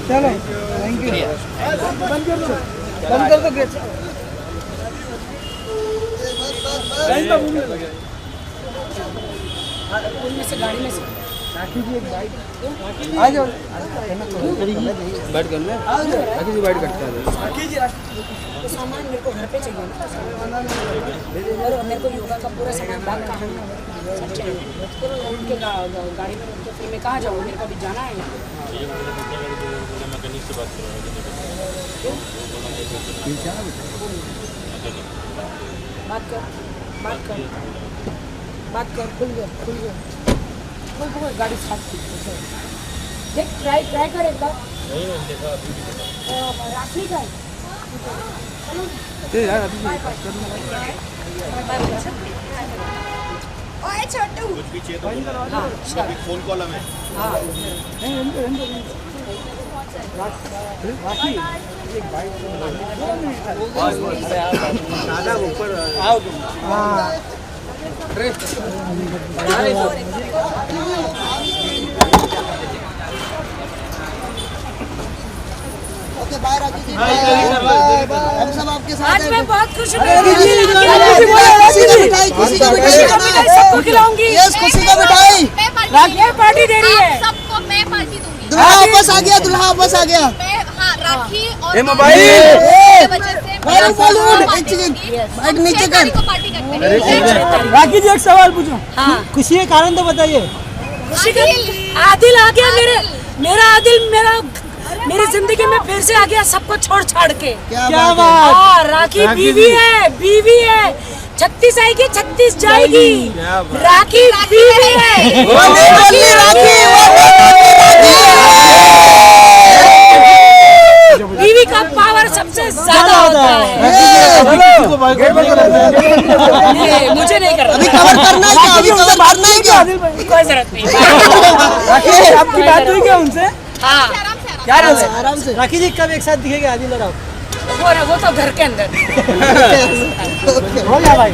चलो थैंक यू। बंद कर दो गेट। उनमें से गाड़ी में से राखी जी एक बाइट आ जाओ, बाइट कर ले, राखी जी बाइट करता है। राखी जी तो सामान मेरे को घर पे चाहिए ना, और मेरे को योगा का पूरा सामान बैग कहाँ सब चाहिए। उनके गाड़ी में तो फिर मैं कहाँ जाऊँ, मेरे को अभी जाना है। बात कर खुल गया गाड़ी साफ की। देख ट्राई कर एक बार। राखी का यार अभी छोटू कुछ भी चाहिए तो फोन कॉल हमें। राखी एक बाइट दादा ऊपर आओ तुम। ओके बाय राखी जी, हम सब आपके साथ हैं। आज मैं बहुत खुश हूँ। खुशी का मिठाई सबको खिलाऊंगी। यस, खुशी का मिठाई राखी पार्टी दे रही है। सबको मैं पार्टी दूंगी। दुल्हा वापस आ गया, दुल्हा वापस आ गया। हाँ, राखी और मोबाइल नीचे कर। राखी जी एक सवाल पूछो। हाँ। खुशी के कारण तो बताइए। खुशी का आदिल आ गया, मेरा आदिल मेरी जिंदगी में फिर से आ गया, सबको छोड़ छाड़ के। क्या बात। राखी बीवी है 36 आएगी 36 जाएगी। राखी बीवी है। बीवी का पावर सबसे ज्यादा होता है। मुझे नहीं करना, अभी कवर करना है क्या? अभी कवर करना है क्या? कोई जरूरत नहीं। राखी आपकी बात हुई क्या उनसे? हाँ क्या आराम से। राखी जी कब एक साथ दिखेगा आदिल और आप? वो तो घर के अंदर हो गया भाई।